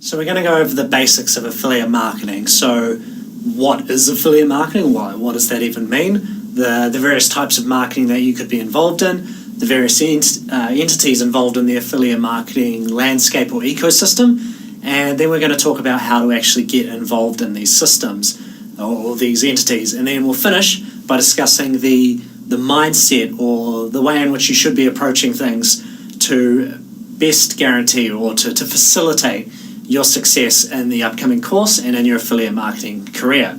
So we're going to go over the basics of affiliate marketing. So what is affiliate marketing? What does that even mean? The various types of marketing that you could be involved in, the various entities involved in the affiliate marketing landscape or ecosystem, and then we're going to talk about how to actually get involved in these systems or these entities, and then we'll finish by discussing the mindset or the way in which you should be approaching things to best guarantee or to facilitate your success in the upcoming course and in your affiliate marketing career.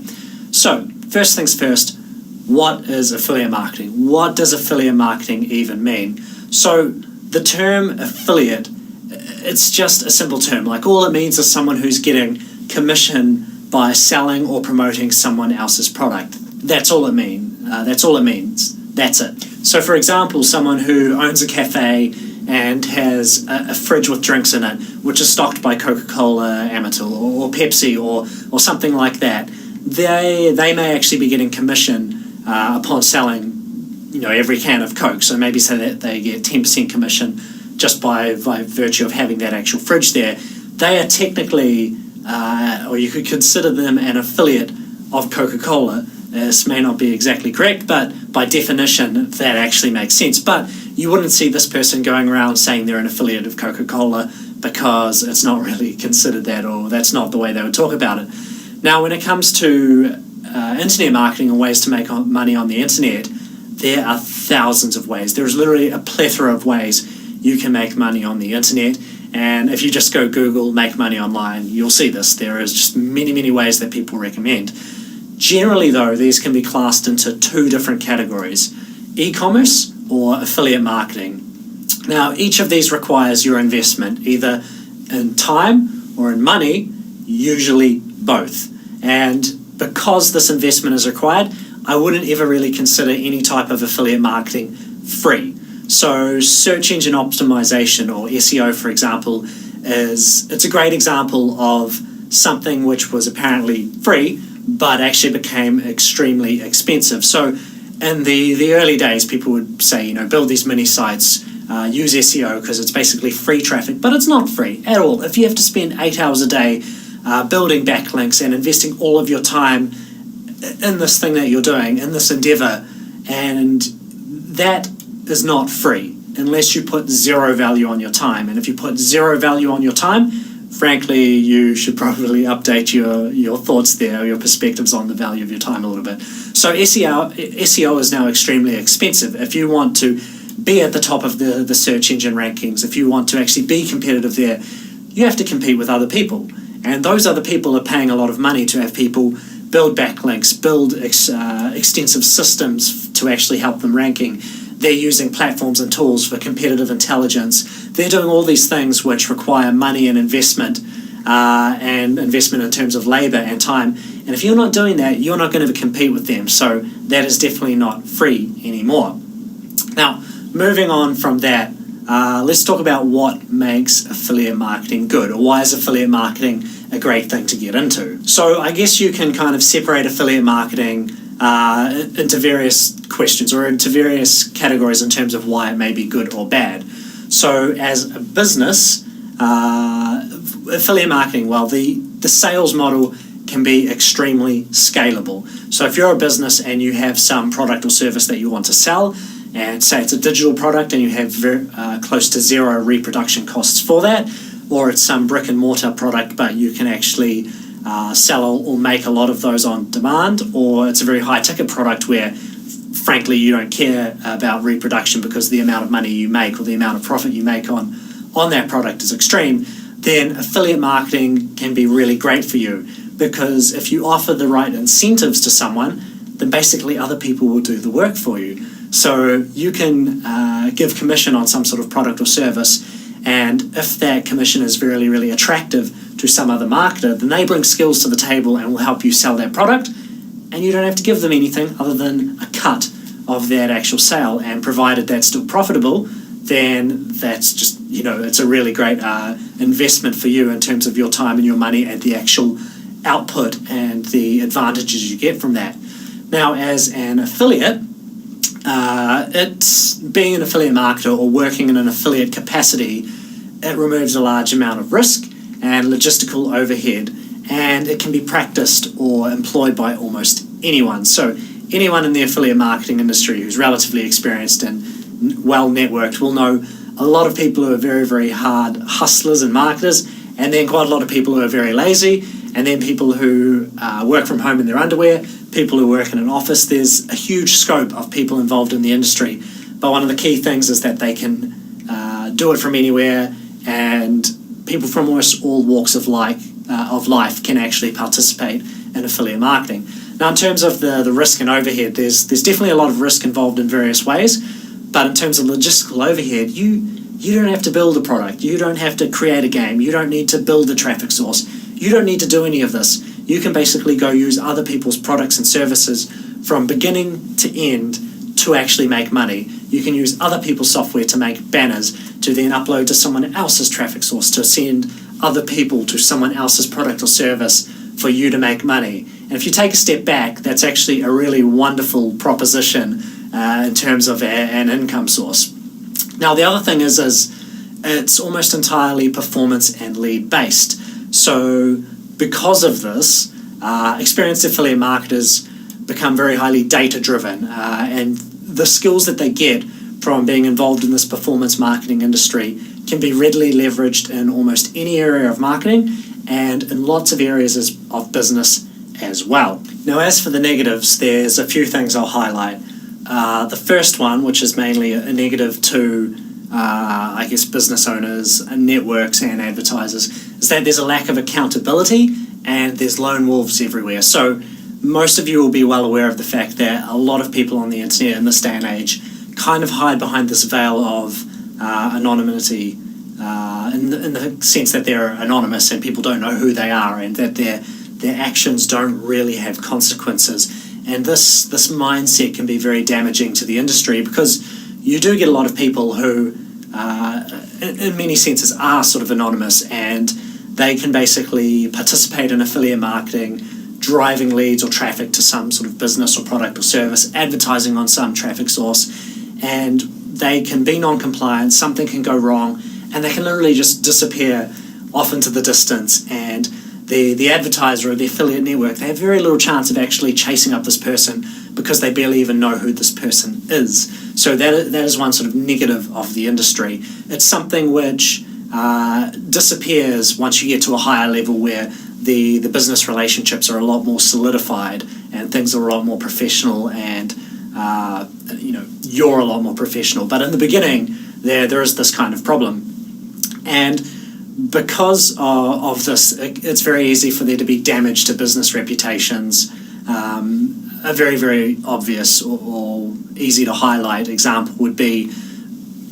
So, first things first, what is affiliate marketing? What does affiliate marketing even mean? So, the term affiliate, it's just a simple term. Like, all it means is someone who's getting commission by selling or promoting someone else's product. That's all it means. That's it. So, for example, someone who owns a cafe and has a fridge with drinks in it, which is stocked by Coca-Cola Amatil or Pepsi or something like that, they may actually be getting commission upon selling, every can of Coke. So maybe say that they get 10% commission just by virtue of having that actual fridge there. They are technically, or you could consider them an affiliate of Coca-Cola. This may not be exactly correct, but by definition, that actually makes sense. But you wouldn't see this person going around saying they're an affiliate of Coca-Cola because it's not really considered that, or that's not the way they would talk about it. Now, when it comes to internet marketing and ways to make money on the internet, there are thousands of ways. There's literally a plethora of ways you can make money on the internet. And if you just go Google make money online, you'll see this. There is just many, many ways that people recommend. Generally, though, these can be classed into two different categories: e-commerce or affiliate marketing. Now, each of these requires your investment, either in time or in money, usually both. And because this investment is required, I wouldn't ever really consider any type of affiliate marketing free. So search engine optimization, or SEO, for example, it's a great example of something which was apparently free, but actually became extremely expensive. So in the early days, people would say, build these mini sites, use SEO because it's basically free traffic, but it's not free at all. If you have to spend 8 hours a day building backlinks and investing all of your time in this thing that you're doing, in this endeavor, and that is not free unless you put zero value on your time. And if you put zero value on your time, frankly, you should probably update your thoughts there, your perspectives on the value of your time a little bit. So SEO is now extremely expensive. If you want to be at the top of the search engine rankings, if you want to actually be competitive there, you have to compete with other people. And those other people are paying a lot of money to have people build backlinks, build extensive systems to actually help them ranking. They're using platforms and tools for competitive intelligence. They're doing all these things which require money and investment in terms of labor and time. And if you're not doing that, you're not going to compete with them. So that is definitely not free anymore. Now, moving on from that, let's talk about what makes affiliate marketing good, or why is affiliate marketing a great thing to get into. So I guess you can kind of separate affiliate marketing into various questions or into various categories in terms of why it may be good or bad. So as a business, affiliate marketing, well, the sales model can be extremely scalable. So if you're a business and you have some product or service that you want to sell, and say it's a digital product and you have close to zero reproduction costs for that, or it's some brick and mortar product but you can actually sell or make a lot of those on demand, or it's a very high ticket product where frankly you don't care about reproduction because the amount of money you make or the amount of profit you make on that product is extreme, then affiliate marketing can be really great for you, because if you offer the right incentives to someone, then basically other people will do the work for you. So you can give commission on some sort of product or service, and if that commission is really, really attractive to some other marketer, then they bring skills to the table and will help you sell that product, and you don't have to give them anything other than a cut of that actual sale. And provided that's still profitable, then that's just, it's a really great investment for you in terms of your time and your money and the actual output and the advantages you get from that. Now, as an affiliate, it's being an affiliate marketer or working in an affiliate capacity, it removes a large amount of risk, and logistical overhead, and it can be practiced or employed by almost anyone. So anyone in the affiliate marketing industry who's relatively experienced and well networked will know a lot of people who are very, very hard hustlers and marketers, and then quite a lot of people who are very lazy, and then people who work from home in their underwear, people who work in an office. There's a huge scope of people involved in the industry, but one of the key things is that they can do it from anywhere, and people from almost all walks of life can actually participate in affiliate marketing. Now, in terms of the risk and overhead, there's definitely a lot of risk involved in various ways, but in terms of logistical overhead, you don't have to build a product, you don't have to create a game, you don't need to build a traffic source, you don't need to do any of this. You can basically go use other people's products and services from beginning to end to actually make money. You can use other people's software to make banners, to then upload to someone else's traffic source, to send other people to someone else's product or service for you to make money. And if you take a step back, that's actually a really wonderful proposition in terms of an income source. Now, the other thing is it's almost entirely performance and lead based. So because of this, experienced affiliate marketers become very highly data driven, and the skills that they get from being involved in this performance marketing industry can be readily leveraged in almost any area of marketing and in lots of areas of business as well. Now, as for the negatives, there's a few things I'll highlight. The first one, which is mainly a negative to business owners and networks and advertisers, is that there's a lack of accountability and there's lone wolves everywhere. So most of you will be well aware of the fact that a lot of people on the internet in this day and age kind of hide behind this veil of anonymity, in the sense that they're anonymous and people don't know who they are, and that their actions don't really have consequences. And this mindset can be very damaging to the industry, because you do get a lot of people who, in many senses, are sort of anonymous, and they can basically participate in affiliate marketing, driving leads or traffic to some sort of business or product or service, advertising on some traffic source, and they can be non-compliant, something can go wrong, and they can literally just disappear off into the distance, and the advertiser or the affiliate network, they have very little chance of actually chasing up this person because they barely even know who this person is. So that is one sort of negative of the industry. It's something which disappears once you get to a higher level where the business relationships are a lot more solidified and things are a lot more professional, and you're a lot more professional. But in the beginning, there is this kind of problem. And because of this, it's very easy for there to be damage to business reputations. A very, very obvious or easy to highlight example would be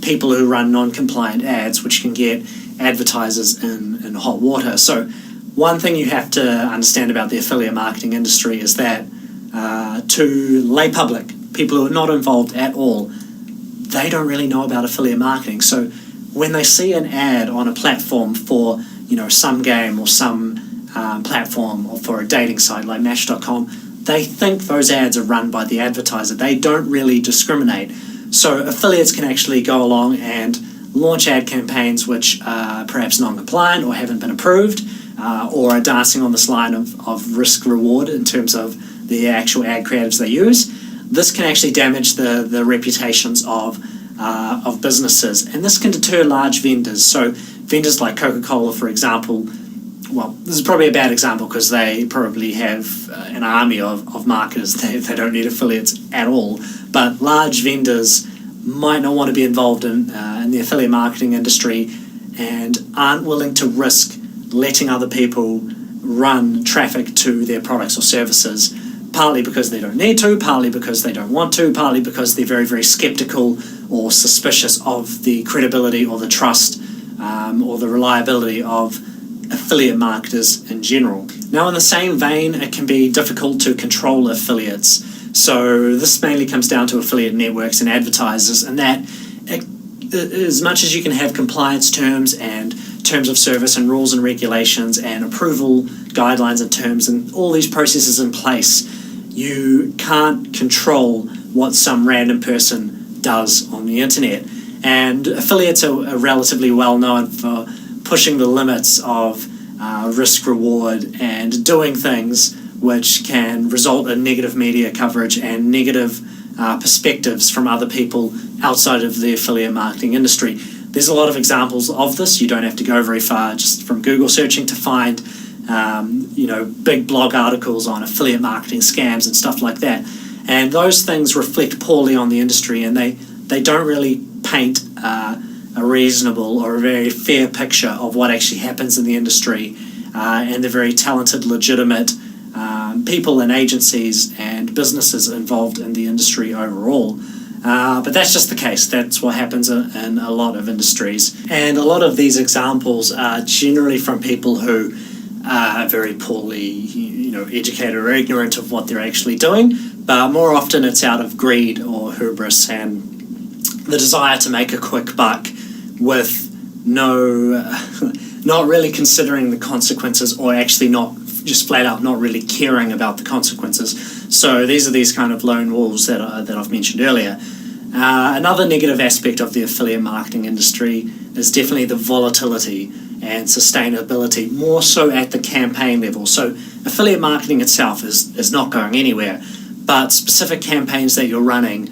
people who run non-compliant ads, which can get advertisers in hot water. So one thing you have to understand about the affiliate marketing industry is that to lay public, people who are not involved at all, they don't really know about affiliate marketing. So when they see an ad on a platform for some game or some platform, or for a dating site like Match.com, they think those ads are run by the advertiser. They don't really discriminate. So affiliates can actually go along and launch ad campaigns which are perhaps non-compliant or haven't been approved, or are dancing on this line of risk-reward in terms of the actual ad creatives they use. This can actually damage the reputations of businesses, and this can deter large vendors. So vendors like Coca-Cola, for example, well, this is probably a bad example because they probably have an army of marketers. They don't need affiliates at all. But large vendors might not want to be involved in the affiliate marketing industry and aren't willing to risk letting other people run traffic to their products or services, partly because they don't need to, partly because they don't want to, partly because they're very, very skeptical or suspicious of the credibility or the trust or the reliability of affiliate marketers in general. Now, in the same vein, it can be difficult to control affiliates. So this mainly comes down to affiliate networks and advertisers, and that as much as you can have compliance terms and terms of service and rules and regulations and approval guidelines and terms and all these processes in place, you can't control what some random person does on the internet. And affiliates are relatively well known for pushing the limits of risk reward and doing things which can result in negative media coverage and negative perspectives from other people outside of the affiliate marketing industry. There's a lot of examples of this. You don't have to go very far just from Google searching to find big blog articles on affiliate marketing scams and stuff like that. And those things reflect poorly on the industry, and they don't really paint a reasonable or a very fair picture of what actually happens in the industry and the very talented, legitimate people and agencies and businesses involved in the industry overall. But that's just the case. That's what happens in a lot of industries. And a lot of these examples are generally from people who are very poorly educated or ignorant of what they're actually doing. But more often it's out of greed or hubris and the desire to make a quick buck with not really considering the consequences, or actually not just flat out not really caring about the consequences. So these are these kind of lone wolves that I've mentioned earlier. Another negative aspect of the affiliate marketing industry is definitely the volatility and sustainability, more so at the campaign level. So affiliate marketing itself is not going anywhere, but specific campaigns that you're running,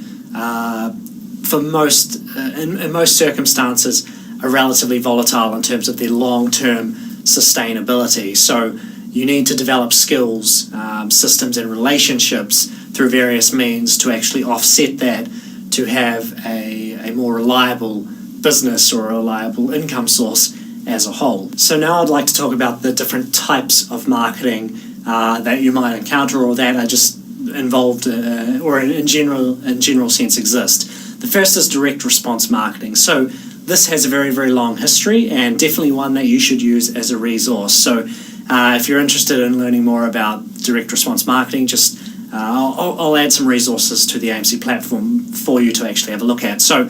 in most circumstances, are relatively volatile in terms of their long-term sustainability. So you need to develop skills, systems and relationships through various means to actually offset that, to have a more reliable business or a reliable income source as a whole. So now I'd like to talk about the different types of marketing that you might encounter, or that are just involved or in general sense exist. The first is direct response marketing. So this has a very, very long history, and definitely one that you should use as a resource. So if you're interested in learning more about direct response marketing, just I'll add some resources to the AMC platform for you to actually have a look at. So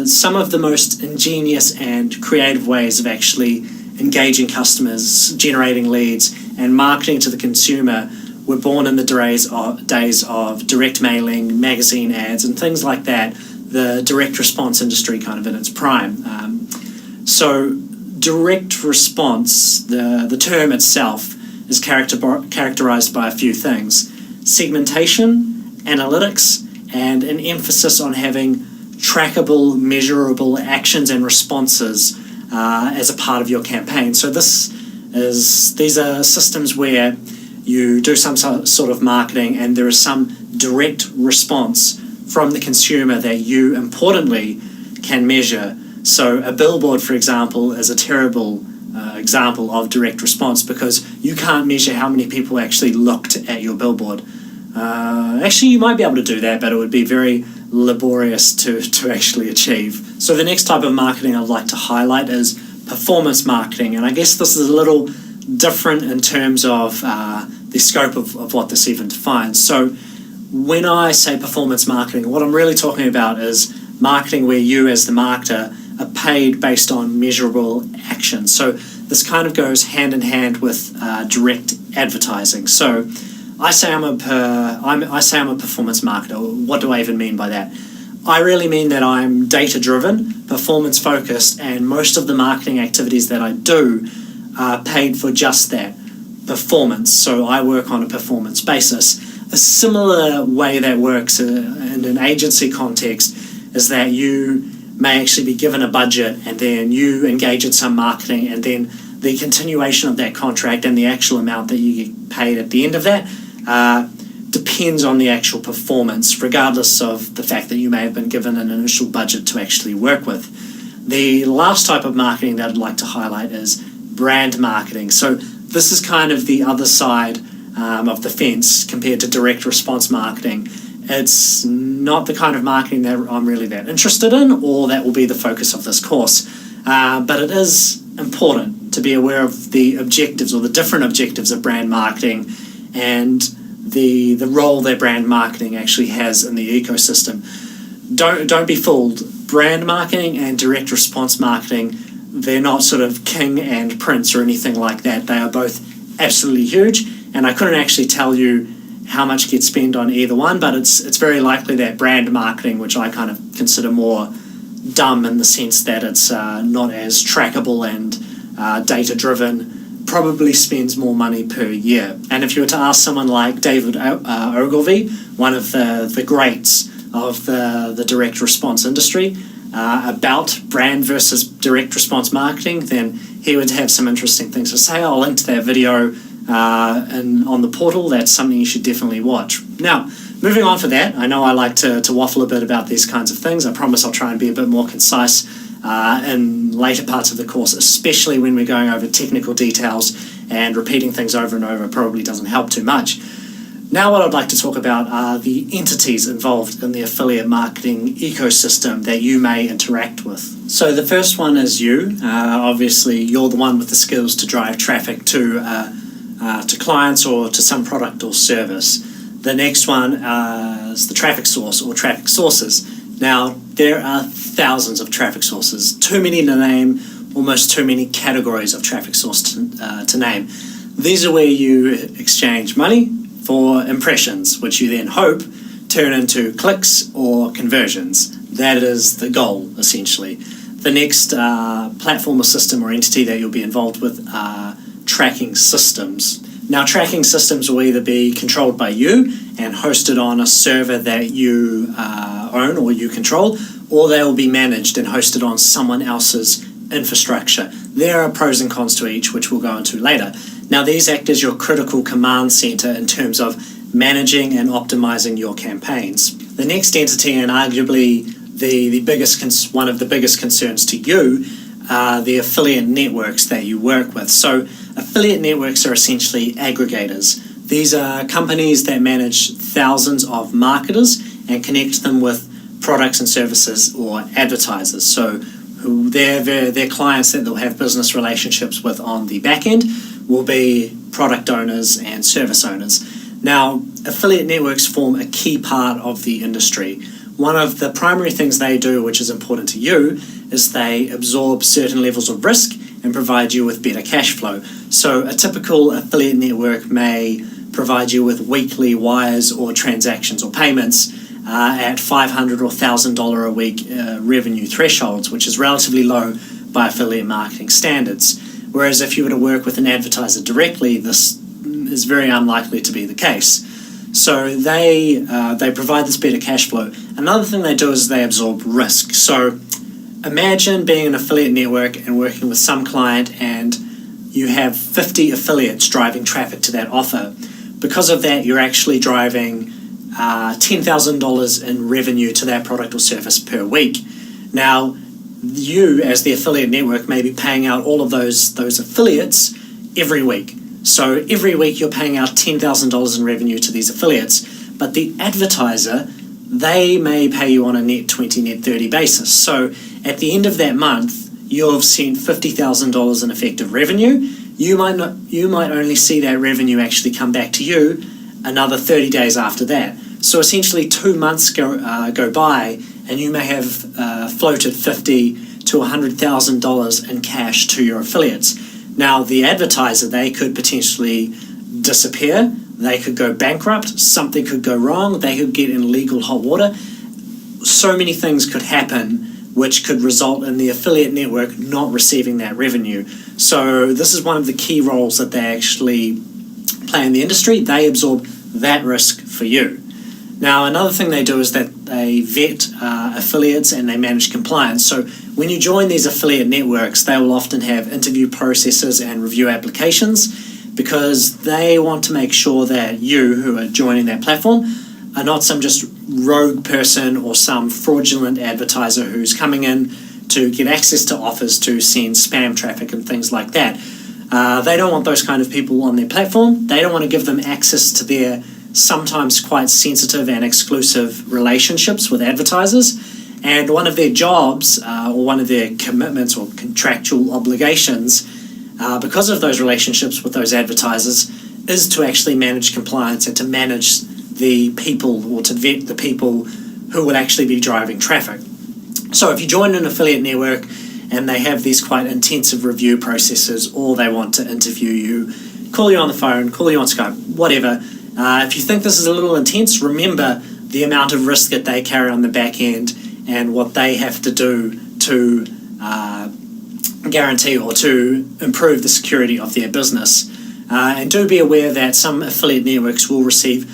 some of the most ingenious and creative ways of actually engaging customers, generating leads, and marketing to the consumer were born in the days of direct mailing, magazine ads, and things like that, the direct response industry kind of in its prime. So direct response, the term itself, is characterized by a few things: segmentation, analytics, and an emphasis on having trackable, measurable actions and responses as a part of your campaign. So these are systems where you do some sort of marketing and there is some direct response from the consumer that you importantly can measure. So a billboard, for example, is a terrible example of direct response, because you can't measure how many people actually looked at your billboard. Actually, you might be able to do that, but it would be very laborious to actually achieve. So the next type of marketing I'd like to highlight is performance marketing, and I guess this is a little different in terms of the scope of what this even defines. So when I say performance marketing, what I'm really talking about is marketing where you as the marketer are paid based on measurable action. So this kind of goes hand in hand with direct advertising. So I say I'm a performance marketer. What do I even mean by that? I really mean that I'm data-driven, performance-focused, and most of the marketing activities that I do are paid for just that, performance. So I work on a performance basis. A similar way that works in an agency context is that you may actually be given a budget and then you engage in some marketing, and then the continuation of that contract and the actual amount that you get paid at the end of that depends on the actual performance, regardless of the fact that you may have been given an initial budget to actually work with. The last type of marketing that I'd like to highlight is brand marketing. So this is kind of the other side of the fence compared to direct response marketing. It's not the kind of marketing that I'm really that interested in, or that will be the focus of this course. But it is important to be aware of the objectives, or the different objectives of brand marketing, and the role that brand marketing actually has in the ecosystem. Don't be fooled. Brand marketing and direct response marketing, they're not sort of king and prince or anything like that. They are both absolutely huge, and I couldn't actually tell you how much gets spent on either one, but it's very likely that brand marketing, which I kind of consider more dumb in the sense that it's not as trackable and data-driven, probably spends more money per year. And if you were to ask someone like David Ogilvy, one of the greats of the direct response industry, about brand versus direct response marketing, then he would have some interesting things to say. I'll link to that video on the portal. That's something you should definitely watch. Now, moving on for that, I know I like to waffle a bit about these kinds of things. I promise I'll try and be a bit more concise in later parts of the course, especially when we're going over technical details, and repeating things over and over probably doesn't help too much. Now what I'd like to talk about are the entities involved in the affiliate marketing ecosystem that you may interact with. So the first one is you. Obviously, you're the one with the skills to drive traffic to clients or to some product or service. The next one is the traffic source or traffic sources. Now, there are thousands of traffic sources, too many to name, almost too many categories of traffic source to name. These are where you exchange money for impressions, which you then hope turn into clicks or conversions. That is the goal, essentially. The next platform or system or entity that you'll be involved with are tracking systems. Now, tracking systems will either be controlled by you and hosted on a server that you own or you control, or they will be managed and hosted on someone else's infrastructure. There are pros and cons to each, which we'll go into later. Now, these act as your critical command center in terms of managing and optimizing your campaigns. The next entity, and arguably one of the biggest concerns to you, are the affiliate networks that you work with. So affiliate networks are essentially aggregators. These are companies that manage thousands of marketers and connect them with products and services or advertisers. So their clients that they'll have business relationships with on the back end will be product owners and service owners. Now, affiliate networks form a key part of the industry. One of the primary things they do, which is important to you, is they absorb certain levels of risk and provide you with better cash flow. So a typical affiliate network may provide you with weekly wires or transactions or payments at $500 or $1,000 a week revenue thresholds, which is relatively low by affiliate marketing standards. Whereas if you were to work with an advertiser directly, this is very unlikely to be the case. So they provide this better cash flow. Another thing they do is they absorb risk. So imagine being an affiliate network and working with some client, and you have 50 affiliates driving traffic to that offer. Because of that, you're actually driving $10,000 in revenue to that product or service per week. Now, you as the affiliate network may be paying out all of those affiliates every week. So every week you're paying out $10,000 in revenue to these affiliates, but the advertiser, they may pay you on a net 20, net 30 basis. So at the end of that month, you've seen $50,000 in effective revenue. You might only see that revenue actually come back to you another 30 days after that. So essentially 2 months go by, and you may have floated $50,000 to $100,000 in cash to your affiliates. Now, the advertiser, they could potentially disappear, they could go bankrupt, something could go wrong, they could get in legal hot water. So many things could happen which could result in the affiliate network not receiving that revenue. So this is one of the key roles that they actually play in the industry. They absorb that risk for you. Now, another thing they do is that they vet affiliates and they manage compliance. So when you join these affiliate networks, they will often have interview processes and review applications, because they want to make sure that you, who are joining that platform, are not some just rogue person or some fraudulent advertiser who's coming in to get access to offers to send spam traffic and things like that. They don't want those kind of people on their platform. They don't want to give them access to their sometimes quite sensitive and exclusive relationships with advertisers. And one of their jobs or one of their commitments or contractual obligations, because of those relationships with those advertisers, is to actually manage compliance and to manage the people, or to vet the people who will actually be driving traffic. So if you join an affiliate network and they have these quite intensive review processes, or they want to interview you, call you on the phone, call you on Skype, whatever, if you think this is a little intense, remember the amount of risk that they carry on the back end and what they have to do to guarantee or to improve the security of their business. And do be aware that some affiliate networks will receive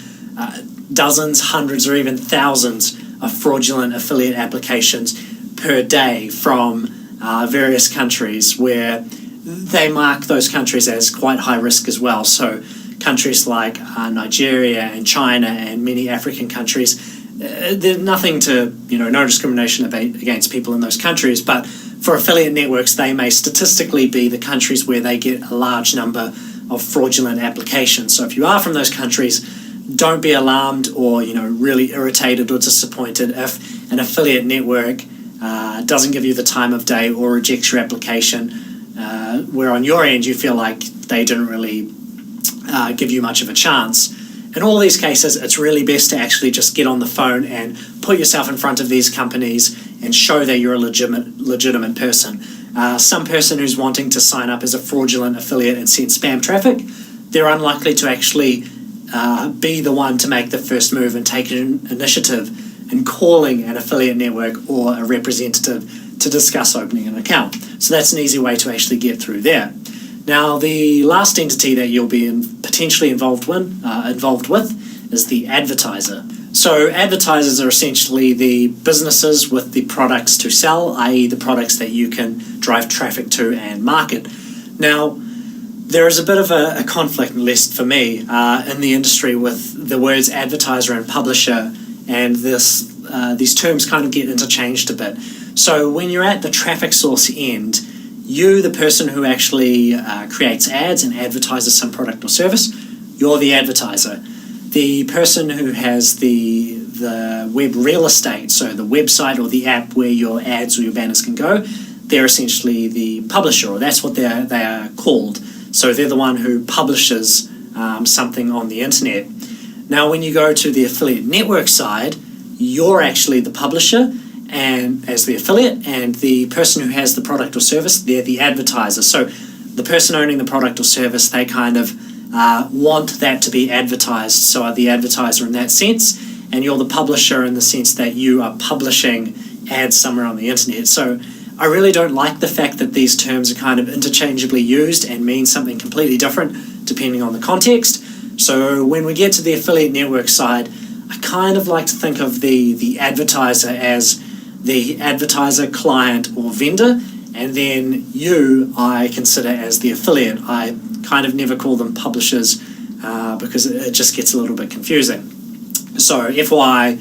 dozens, hundreds, or even thousands of fraudulent affiliate applications per day from various countries, where they mark those countries as quite high risk as well. So countries like Nigeria and China and many African countries, there's nothing to, no discrimination against people in those countries, but for affiliate networks, they may statistically be the countries where they get a large number of fraudulent applications. So if you are from those countries, don't be alarmed or really irritated or disappointed if an affiliate network doesn't give you the time of day or rejects your application, where on your end you feel like they didn't really give you much of a chance. In all these cases, it's really best to actually just get on the phone and put yourself in front of these companies and show that you're a legitimate person. Some person who's wanting to sign up as a fraudulent affiliate and send spam traffic, they're unlikely to actually be the one to make the first move and take an initiative in calling an affiliate network or a representative to discuss opening an account. So that's an easy way to actually get through there. Now, the last entity that you'll be potentially involved with is the advertiser. So advertisers are essentially the businesses with the products to sell, i.e. the products that you can drive traffic to and market. Now, there is a bit of a conflict, at least for me, in the industry with the words advertiser and publisher, and these terms kind of get interchanged a bit. So when you're at the traffic source end, you, the person who actually creates ads and advertises some product or service, you're the advertiser. The person who has the web real estate, so the website or the app where your ads or your banners can go, they're essentially the publisher, or that's what they are called. So they're the one who publishes something on the internet. Now, when you go to the affiliate network side, you're actually the publisher and as the affiliate, and the person who has the product or service, they're the advertiser. So the person owning the product or service, they kind of want that to be advertised, so are the advertiser in that sense, and you're the publisher in the sense that you are publishing ads somewhere on the internet. So I really don't like the fact that these terms are kind of interchangeably used and mean something completely different depending on the context. So when we get to the affiliate network side, I kind of like to think of the advertiser as the advertiser, client, or vendor, and then you I consider as the affiliate. I kind of never call them publishers because it just gets a little bit confusing. So FYI,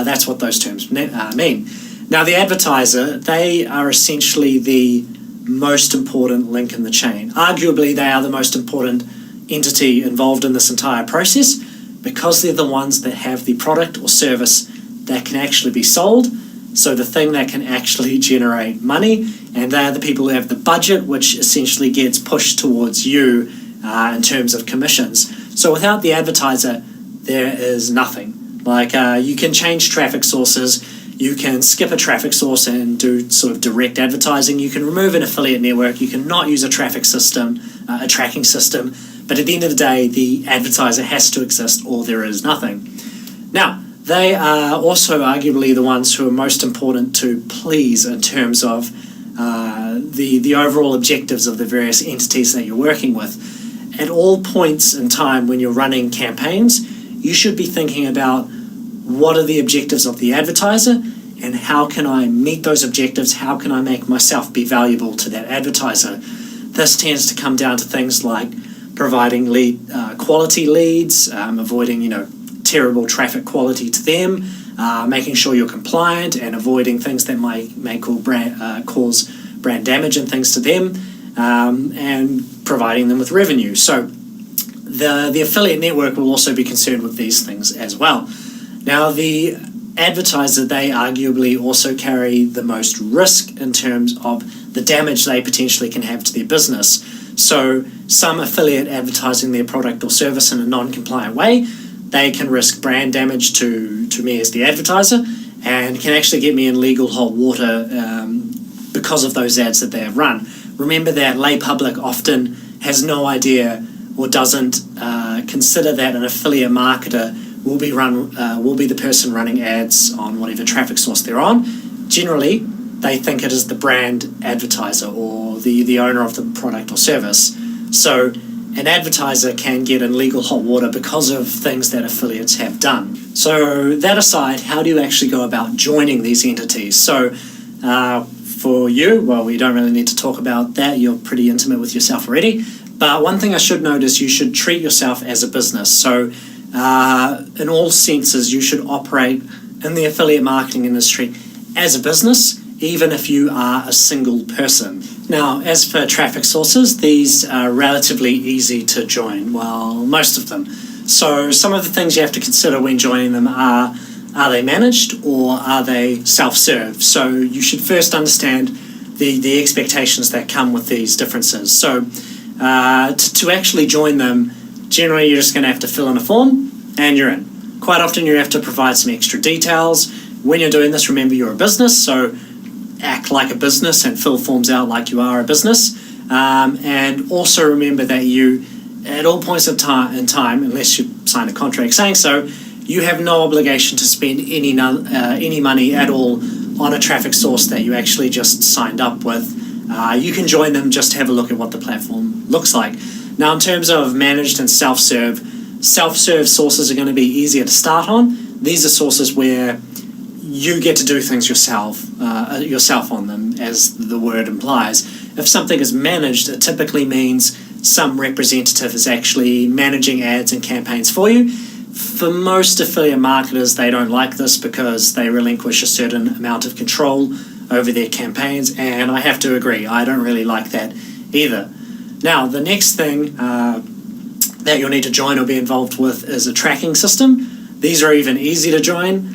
that's what those terms mean. Now the advertiser, they are essentially the most important link in the chain. Arguably, they are the most important entity involved in this entire process because they're the ones that have the product or service that can actually be sold. So the thing that can actually generate money, and they're the people who have the budget, which essentially gets pushed towards you in terms of commissions. So without the advertiser, there is nothing. Like you can change traffic sources, you can skip a traffic source and do sort of direct advertising, you can remove an affiliate network, you can not use a tracking system, but at the end of the day, the advertiser has to exist or there is nothing. Now, they are also arguably the ones who are most important to please in terms of the overall objectives of the various entities that you're working with. At all points in time when you're running campaigns, you should be thinking about what are the objectives of the advertiser and how can I meet those objectives, how can I make myself be valuable to that advertiser. This tends to come down to things like providing quality leads, avoiding terrible traffic quality to them, making sure you're compliant and avoiding things that may cause brand damage and things to them, and providing them with revenue. So the affiliate network will also be concerned with these things as well. Now the advertiser, they arguably also carry the most risk in terms of the damage they potentially can have to their business. So some affiliate advertising their product or service in a non-compliant way, they can risk brand damage to me as the advertiser and can actually get me in legal hot water because of those ads that they have run. Remember that lay public often has no idea or doesn't consider that an affiliate marketer will be the person running ads on whatever traffic source they're on. Generally, they think it is the brand advertiser or the owner of the product or service. So an advertiser can get in legal hot water because of things that affiliates have done. So that aside, how do you actually go about joining these entities? So for you, well, we don't really need to talk about that. You're pretty intimate with yourself already. But one thing I should note is you should treat yourself as a business. So in all senses, you should operate in the affiliate marketing industry as a business, even if you are a single person. Now, as for traffic sources, these are relatively easy to join, well, most of them. So some of the things you have to consider when joining them are they managed or are they self-serve? So you should first understand the expectations that come with these differences. So to actually join them, generally you're just going to have to fill in a form and you're in. Quite often you have to provide some extra details. When you're doing this, remember you're a business, so act like a business and fill forms out like you are a business. And also remember that you, at all points in time, unless you sign a contract saying so, you have no obligation to spend any money at all on a traffic source that you actually just signed up with. You can join them, just have a look at what the platform looks like. Now, in terms of managed and self-serve sources are going to be easier to start on. These are sources where you get to do things yourself on them, as the word implies. If something is managed, it typically means some representative is actually managing ads and campaigns for you. For most affiliate marketers, they don't like this because they relinquish a certain amount of control over their campaigns, and I have to agree, I don't really like that either. Now, the next thing that you'll need to join or be involved with is a tracking system. These are even easy to join.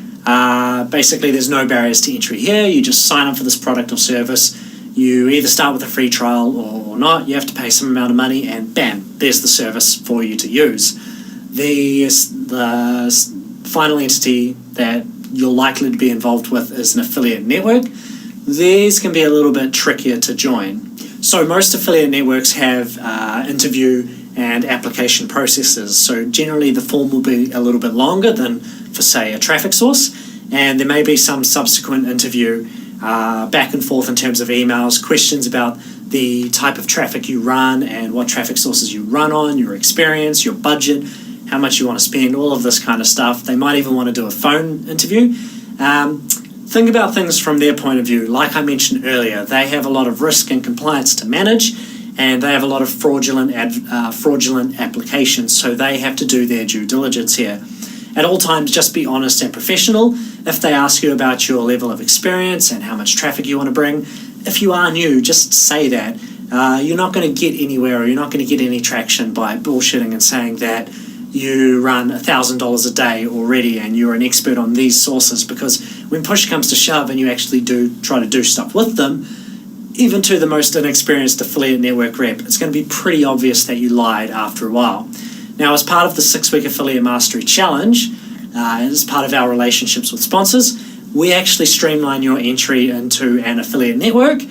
Basically, there's no barriers to entry here. You just sign up for this product or service. You either start with a free trial or not. You have to pay some amount of money, and bam, there's the service for you to use. The final entity that you're likely to be involved with is an affiliate network. These can be a little bit trickier to join. So most affiliate networks have interview and application processes. So generally the form will be a little bit longer than for, say, a traffic source, and there may be some subsequent interview back and forth in terms of emails, questions about the type of traffic you run and what traffic sources you run on, your experience, your budget, how much you want to spend, all of this kind of stuff. They might even want to do a phone interview. Think about things from their point of view. Like I mentioned earlier, they have a lot of risk and compliance to manage, and they have a lot of fraudulent applications, so they have to do their due diligence here. At all times, just be honest and professional. If they ask you about your level of experience and how much traffic you want to bring, if you are new, just say that. You're not going to get anywhere, or you're not going to get any traction by bullshitting and saying that you run $1,000 a day already and you're an expert on these sources, because when push comes to shove and you actually do try to do stuff with them, even to the most inexperienced affiliate network rep, it's going to be pretty obvious that you lied after a while. Now, as part of the 6-week Affiliate Mastery Challenge, as part of our relationships with sponsors, we actually streamline your entry into an affiliate network,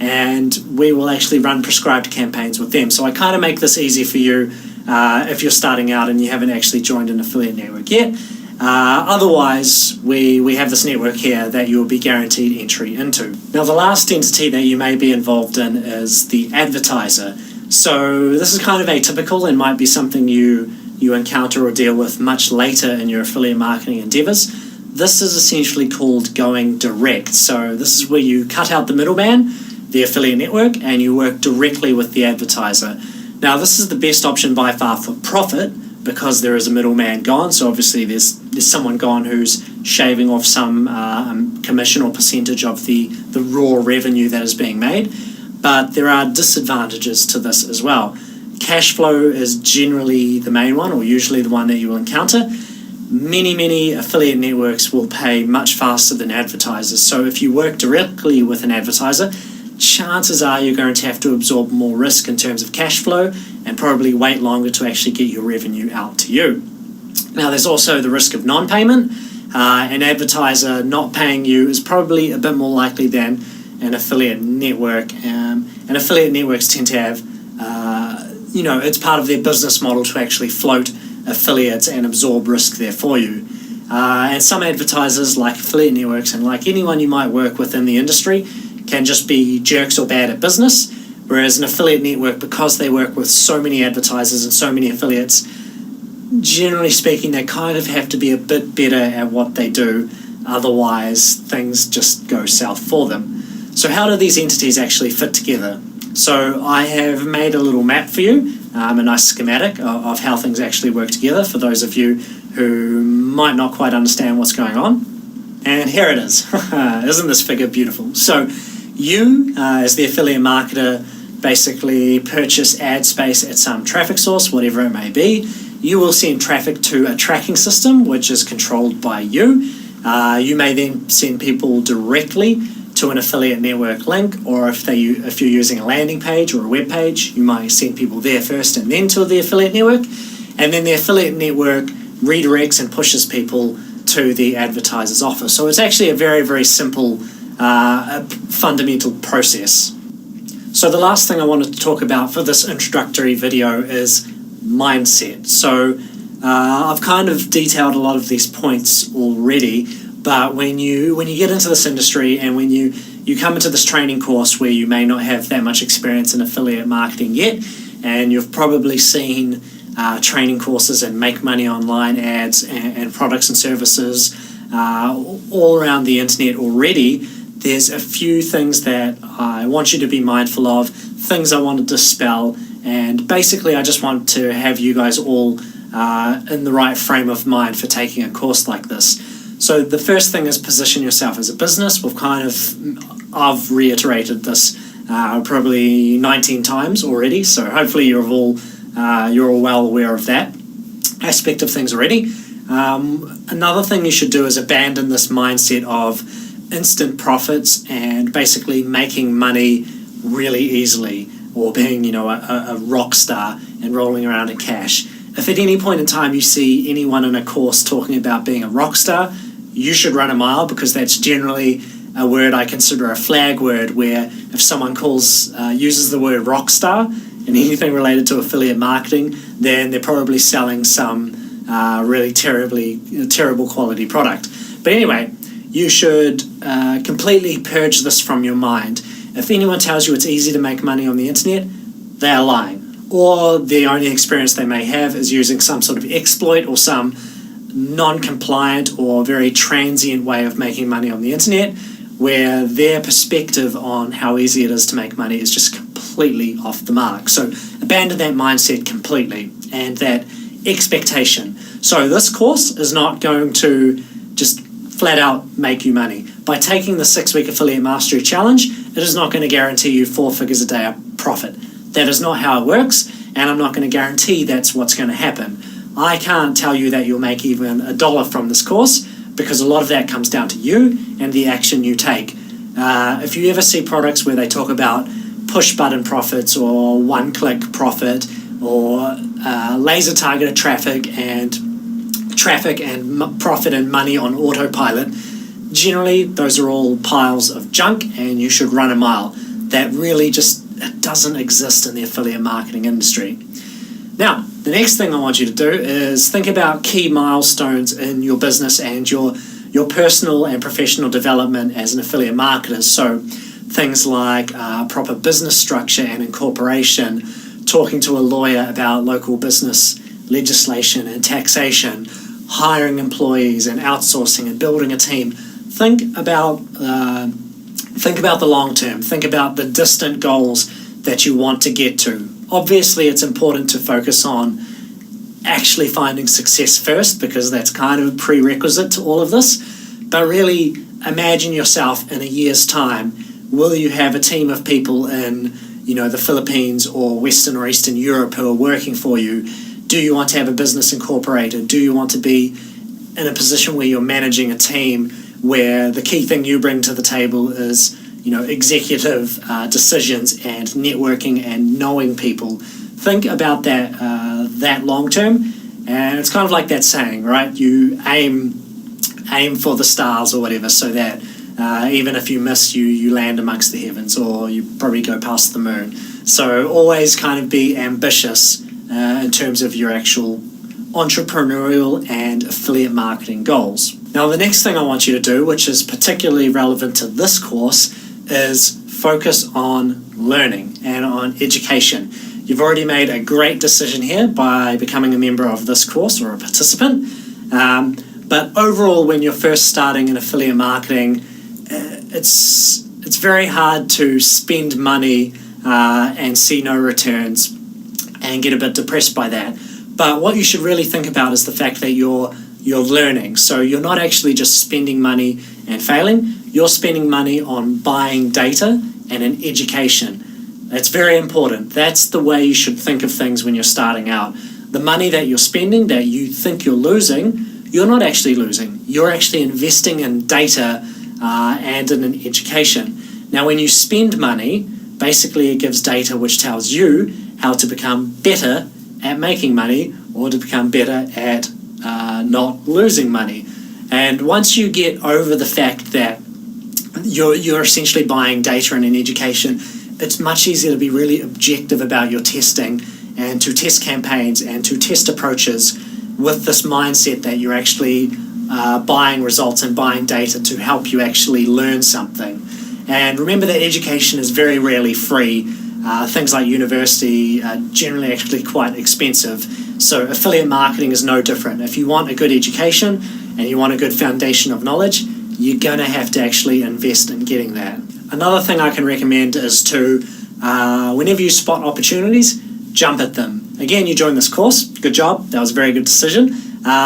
and we will actually run prescribed campaigns with them. So I kind of make this easy for you if you're starting out and you haven't actually joined an affiliate network yet. Otherwise, we have this network here that you'll be guaranteed entry into. Now, the last entity that you may be involved in is the advertiser. So this is kind of atypical and might be something you encounter or deal with much later in your affiliate marketing endeavors. This is essentially called going direct. So this is where you cut out the middleman, the affiliate network, and you work directly with the advertiser. Now, this is the best option by far for profit, because there is a middleman gone. So obviously there's someone gone who's shaving off some commission or percentage of the raw revenue that is being made. But there are disadvantages to this as well. Cash flow is generally the main one, or usually the one that you will encounter. Many affiliate networks will pay much faster than advertisers. So if you work directly with an advertiser, chances are you're going to have to absorb more risk in terms of cash flow and probably wait longer to actually get your revenue out to you. Now, there's also the risk of non-payment. An advertiser not paying you is probably a bit more likely than an affiliate network. And affiliate networks tend to have, it's part of their business model to actually float affiliates and absorb risk there for you. And some advertisers, like affiliate networks and like anyone you might work with in the industry, can just be jerks or bad at business, whereas an affiliate network, because they work with so many advertisers and so many affiliates, generally speaking, they kind of have to be a bit better at what they do, otherwise things just go south for them. So how do these entities actually fit together? So I have made a little map for you, a nice schematic of how things actually work together for those of you who might not quite understand what's going on. And here it is. Isn't this figure beautiful? So you, as the affiliate marketer, basically purchase ad space at some traffic source, whatever it may be. You will send traffic to a tracking system, which is controlled by you. You may then send people directly to an affiliate network link, or if you're using a landing page or a web page, you might send people there first and then to the affiliate network. And then the affiliate network redirects and pushes people to the advertiser's offer. So it's actually a very, very simple, fundamental process. So the last thing I wanted to talk about for this introductory video is mindset. So I've kind of detailed a lot of these points already, but when you get into this industry and when you come into this training course where you may not have that much experience in affiliate marketing yet, and you've probably seen training courses and make money online ads and products and services all around the internet already, there's a few things that I want you to be mindful of, things I want to dispel, and basically I just want to have you guys all in the right frame of mind for taking a course like this. So the first thing is position yourself as a business. I've reiterated this probably 19 times already, so hopefully you're all well aware of that aspect of things already. Another thing you should do is abandon this mindset of instant profits and basically making money really easily, or being, a rock star and rolling around in cash. If at any point in time you see anyone in a course talking about being a rock star, you should run a mile, because that's generally a word I consider a flag word, where if someone uses the word rock star in anything related to affiliate marketing, then they're probably selling some really terrible quality product. But anyway, you should completely purge this from your mind. If anyone tells you it's easy to make money on the internet, they are lying. Or the only experience they may have is using some sort of exploit or some non-compliant or very transient way of making money on the internet, where their perspective on how easy it is to make money is just completely off the mark. So abandon that mindset completely and that expectation. So this course is not going to just flat out make you money. By taking the 6-week affiliate mastery challenge, it is not going to guarantee you 4 figures a day of profit. That is not how it works, and I'm not going to guarantee that's what's going to happen. I can't tell you that you'll make even $1 from this course, because a lot of that comes down to you and the action you take. If you ever see products where they talk about push button profits or one-click profit or laser targeted traffic and profit and money on autopilot, generally those are all piles of junk, and you should run a mile. That really just doesn't exist in the affiliate marketing industry. Now, the next thing I want you to do is think about key milestones in your business and your personal and professional development as an affiliate marketer. So things like proper business structure and incorporation, talking to a lawyer about local business legislation and taxation, hiring employees and outsourcing and building a team. Think about the long term. Think about the distant goals that you want to get to. Obviously, it's important to focus on actually finding success first, because that's kind of a prerequisite to all of this. But really, imagine yourself in a year's time. Will you have a team of people in, the Philippines or Western or Eastern Europe who are working for you? Do you want to have a business incorporated? Do you want to be in a position where you're managing a team where the key thing you bring to the table is executive decisions and networking and knowing people? Think about that long term, and it's kind of like that saying, right? You aim for the stars or whatever, so that even if you miss, you land amongst the heavens, or you probably go past the moon. So always kind of be ambitious in terms of your actual entrepreneurial and affiliate marketing goals. Now, the next thing I want you to do, which is particularly relevant to this course, is focus on learning and on education. You've already made a great decision here by becoming a member of this course or a participant. But overall, when you're first starting in affiliate marketing, it's very hard to spend money and see no returns and get a bit depressed by that. But what you should really think about is the fact that you're learning. So you're not actually just spending money and failing. You're spending money on buying data and an education. That's very important. That's the way you should think of things when you're starting out. The money that you're spending that you think you're losing, you're not actually losing. You're actually investing in data and in an education. Now, when you spend money, basically it gives data which tells you how to become better at making money or to become better at not losing money. And once you get over the fact that you're essentially buying data and an education, it's much easier to be really objective about your testing and to test campaigns and to test approaches with this mindset that you're actually buying results and buying data to help you actually learn something. And remember that education is very rarely free. Things like university are generally actually quite expensive. So affiliate marketing is no different. If you want a good education and you want a good foundation of knowledge, you're going to have to actually invest in getting that. Another thing I can recommend is to, whenever you spot opportunities, jump at them. Again, you joined this course. Good job. That was a very good decision.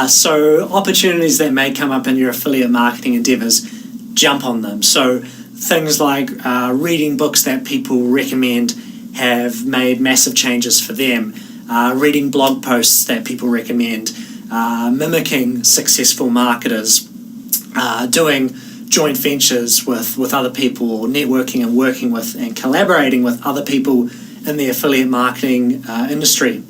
So opportunities that may come up in your affiliate marketing endeavors, jump on them. So things like reading books that people recommend have made massive changes for them. Reading blog posts that people recommend. Mimicking successful marketers. Doing joint ventures with other people, or networking and working with and collaborating with other people in the affiliate marketing industry.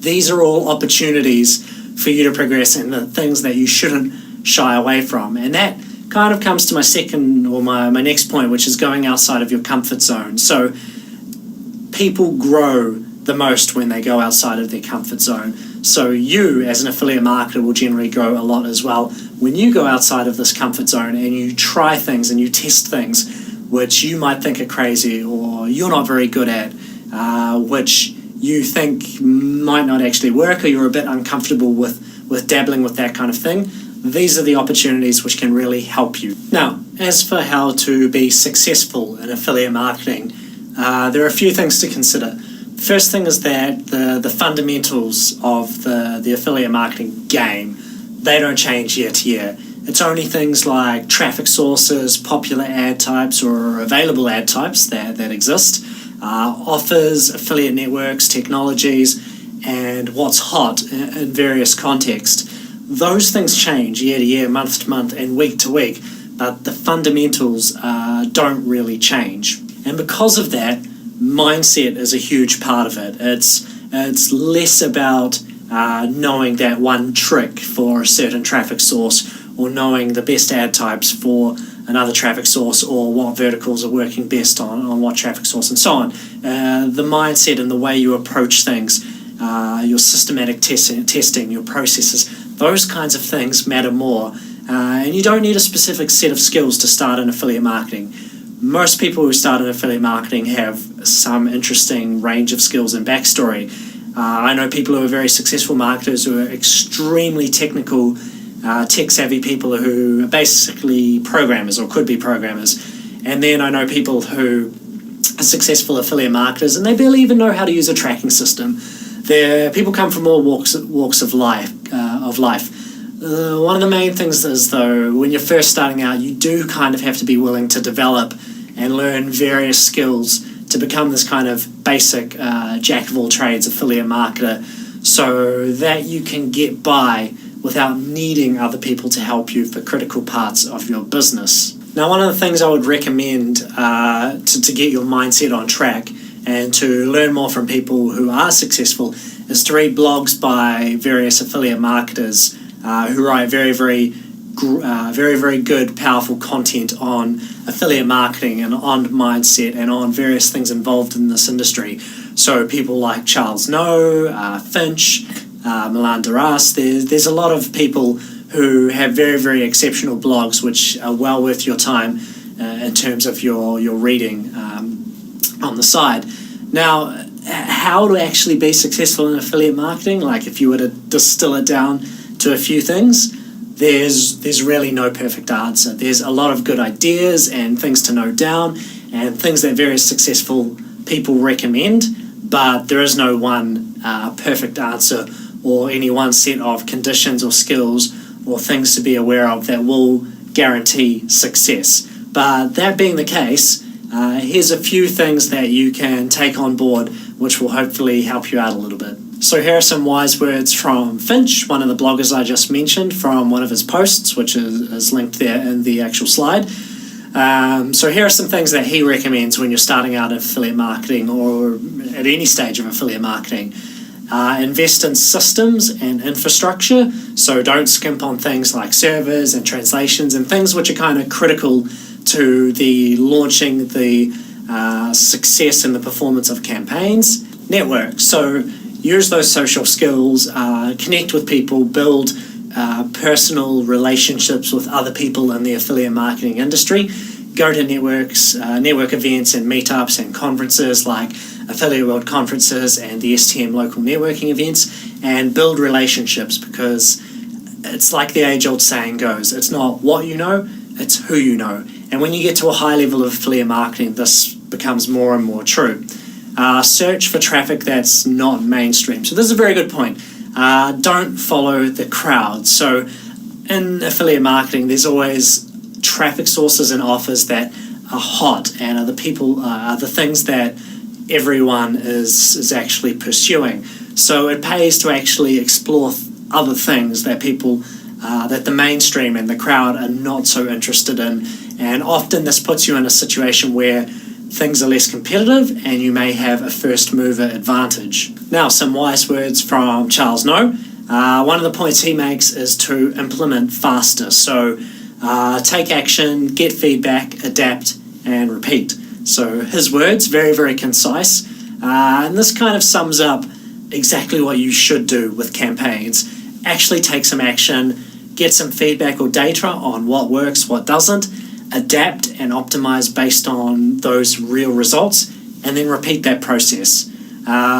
These are all opportunities for you to progress and the things that you shouldn't shy away from. And that kind of comes to my second or my next point, which is going outside of your comfort zone. So people grow the most when they go outside of their comfort zone. So you, as an affiliate marketer, will generally grow a lot as well when you go outside of this comfort zone and you try things and you test things which you might think are crazy or you're not very good at, which you think might not actually work, or you're a bit uncomfortable with dabbling with that kind of thing. These are the opportunities which can really help you. Now, as for how to be successful in affiliate marketing, there are a few things to consider. First thing is that the fundamentals of the affiliate marketing game, they don't change year to year. It's only things like traffic sources, popular ad types or available ad types that exist, offers, affiliate networks, technologies, and what's hot in various contexts. Those things change year to year, month to month, and week to week, but the fundamentals don't really change. And because of that, mindset is a huge part of it. It's less about knowing that one trick for a certain traffic source or knowing the best ad types for another traffic source or what verticals are working best on what traffic source and so on. The mindset and the way you approach things, your systematic testing, your processes, those kinds of things matter more. And you don't need a specific set of skills to start in affiliate marketing. Most people who start in affiliate marketing have some interesting range of skills and backstory. I know people who are very successful marketers who are extremely technical, tech-savvy people who are basically programmers or could be programmers. And then I know people who are successful affiliate marketers and they barely even know how to use a tracking system. People come from all walks of life. One of the main things is, though, when you're first starting out, you do kind of have to be willing to develop and learn various skills to become this kind of basic jack of all trades affiliate marketer, so that you can get by without needing other people to help you for critical parts of your business. Now, one of the things I would recommend to get your mindset on track and to learn more from people who are successful is to read blogs by various affiliate marketers who write very, very good, powerful content on affiliate marketing and on mindset and on various things involved in this industry. So people like Charles No, Finch, Milan Duras, there's a lot of people who have very, very exceptional blogs which are well worth your time in terms of your reading on the side. Now, how to actually be successful in affiliate marketing, like if you were to distill it down to a few things, there's really no perfect answer. There's a lot of good ideas and things to note down and things that various successful people recommend, but there is no one perfect answer or any one set of conditions or skills or things to be aware of that will guarantee success. But that being the case, here's a few things that you can take on board which will hopefully help you out a little bit. So here are some wise words from Finch, one of the bloggers I just mentioned, from one of his posts, which is linked there in the actual slide. So here are some things that he recommends when you're starting out in affiliate marketing or at any stage of affiliate marketing. Invest in systems and infrastructure, so don't skimp on things like servers and translations and things which are kind of critical to the launching the success and the performance of campaigns. Network, so use those social skills, connect with people, build personal relationships with other people in the affiliate marketing industry. Go to network events and meetups and conferences like Affiliate World Conferences and the STM local networking events, and build relationships, because it's like the age-old saying goes, it's not what you know, it's who you know. And when you get to a high level of affiliate marketing, this becomes more and more true. Search for traffic that's not mainstream. So this is a very good point. Don't follow the crowd. So in affiliate marketing, there's always traffic sources and offers that are hot and are the things that everyone is actually pursuing. So it pays to actually explore other things that people, that the mainstream and the crowd are not so interested in. And often this puts you in a situation where things are less competitive and you may have a first mover advantage. Now, some wise words from Charles No. One of the points he makes is to implement faster. So take action, get feedback, adapt, and repeat. So his words, very, very concise. And this kind of sums up exactly what you should do with campaigns. Actually take some action, get some feedback or data on what works, what doesn't, adapt and optimize based on those real results, and then repeat that process.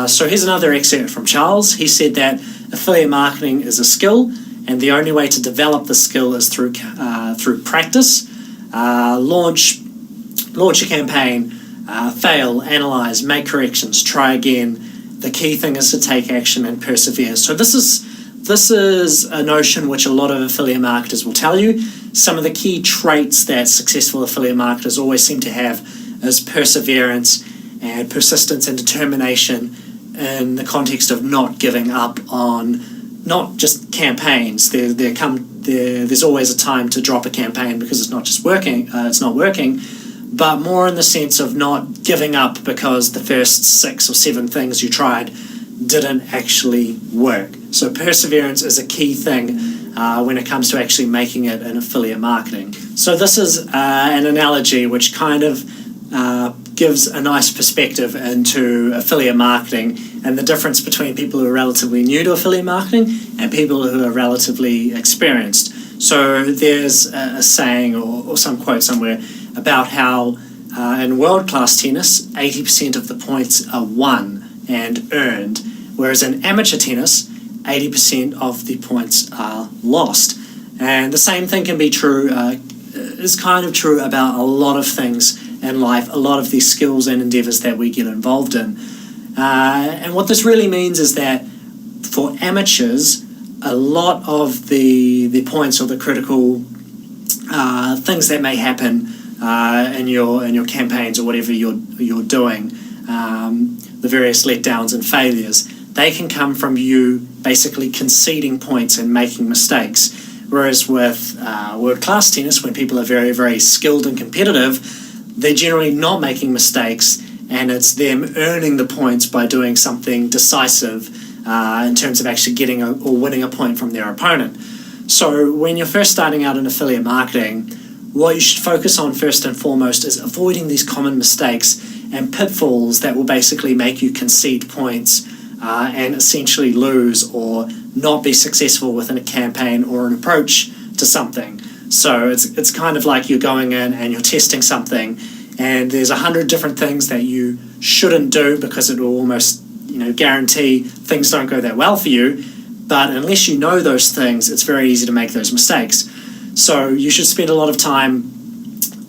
So here's another excerpt from Charles. He said that affiliate marketing is a skill, and the only way to develop the skill is through practice. Launch a campaign, fail, analyze, make corrections, try again. The key thing is to take action and persevere. So this is a notion which a lot of affiliate marketers will tell you. Some of the key traits that successful affiliate marketers always seem to have is perseverance and persistence and determination in the context of not giving up on not just campaigns. There's always a time to drop a campaign because it's not working, but more in the sense of not giving up because the first 6 or 7 things you tried didn't actually work. So perseverance is a key thing when it comes to actually making it in affiliate marketing. So this is an analogy which kind of gives a nice perspective into affiliate marketing and the difference between people who are relatively new to affiliate marketing and people who are relatively experienced. So there's a saying or some quote somewhere about how in world-class tennis, 80% of the points are won and earned, whereas in amateur tennis, 80% of the points are lost. And the same thing can be true, is kind of true about a lot of things in life, a lot of these skills and endeavors that we get involved in. And what this really means is that for amateurs, a lot of the points or the critical things that may happen in your campaigns or whatever you're doing, the various letdowns and failures, they can come from you basically conceding points and making mistakes. Whereas with world-class tennis, when people are very, very skilled and competitive, they're generally not making mistakes, and it's them earning the points by doing something decisive in terms of actually getting or winning a point from their opponent. So when you're first starting out in affiliate marketing, what you should focus on first and foremost is avoiding these common mistakes and pitfalls that will basically make you concede points and essentially lose or not be successful within a campaign or an approach to something. So it's kind of like you're going in and you're testing something, and there's 100 different things that you shouldn't do because it will almost, guarantee things don't go that well for you. But unless you know those things, it's very easy to make those mistakes. So you should spend a lot of time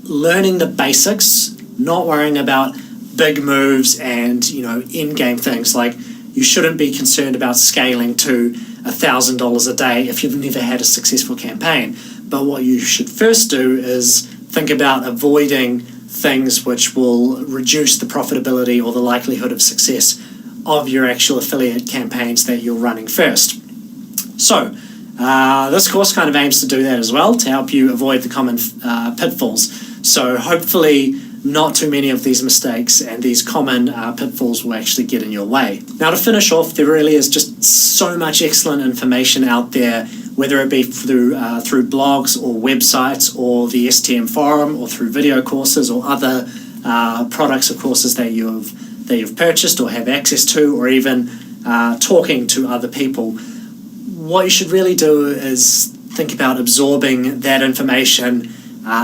learning the basics, not worrying about big moves and, in-game things. Like, you shouldn't be concerned about scaling to $1,000 a day if you've never had a successful campaign. But what you should first do is think about avoiding things which will reduce the profitability or the likelihood of success of your actual affiliate campaigns that you're running first. So this course kind of aims to do that as well, to help you avoid the common pitfalls. So hopefully not too many of these mistakes and these common pitfalls will actually get in your way. Now, to finish off, there really is just so much excellent information out there, whether it be through blogs or websites or the STM forum or through video courses or other products or courses that you've purchased or have access to, or even talking to other people. What you should really do is think about absorbing that information,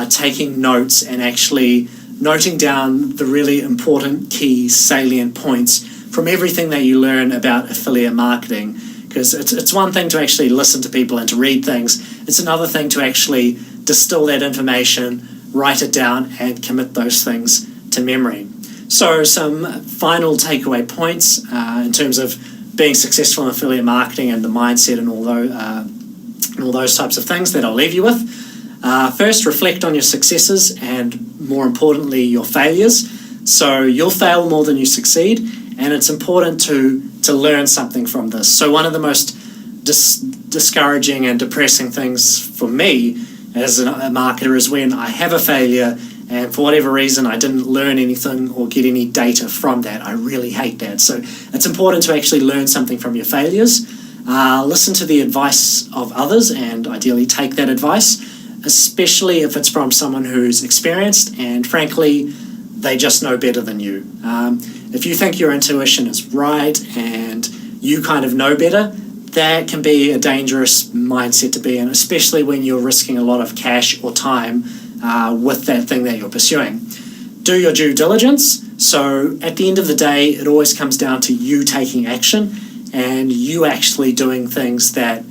taking notes, and actually noting down the really important key salient points from everything that you learn about affiliate marketing. Because it's one thing to actually listen to people and to read things. It's another thing to actually distill that information, write it down, and commit those things to memory. So some final takeaway points in terms of being successful in affiliate marketing and the mindset and all those types of things that I'll leave you with. First, reflect on your successes and, more importantly, your failures. So you'll fail more than you succeed, and it's important to learn something from this. So one of the most discouraging and depressing things for me as a marketer is when I have a failure and for whatever reason I didn't learn anything or get any data from that. I really hate that. So it's important to actually learn something from your failures. Listen to the advice of others and ideally take that advice, especially if it's from someone who's experienced and frankly they just know better than you. If you think your intuition is right and you kind of know better, that can be a dangerous mindset to be in, especially when you're risking a lot of cash or time with that thing that you're pursuing. Do your due diligence. So at the end of the day, it always comes down to you taking action and you actually doing things that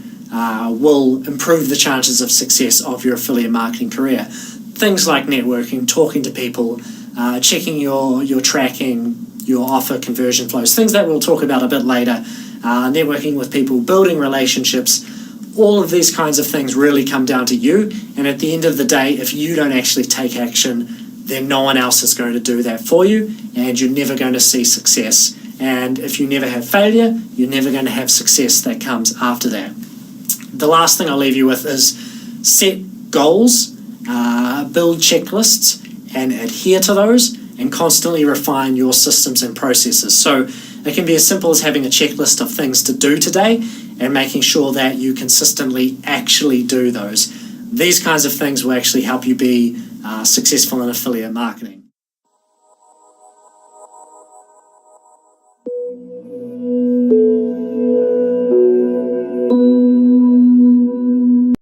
will improve the chances of success of your affiliate marketing career. Things like networking, talking to people, checking your tracking, your offer conversion flows, things that we'll talk about a bit later, networking with people, building relationships. All of these kinds of things really come down to you. And at the end of the day, if you don't actually take action, then no one else is going to do that for you, and you're never going to see success. And if you never have failure, you're never going to have success that comes after that. The last thing I'll leave you with is set goals, build checklists, and adhere to those, and constantly refine your systems and processes. So it can be as simple as having a checklist of things to do today and making sure that you consistently actually do those. These kinds of things will actually help you be successful in affiliate marketing.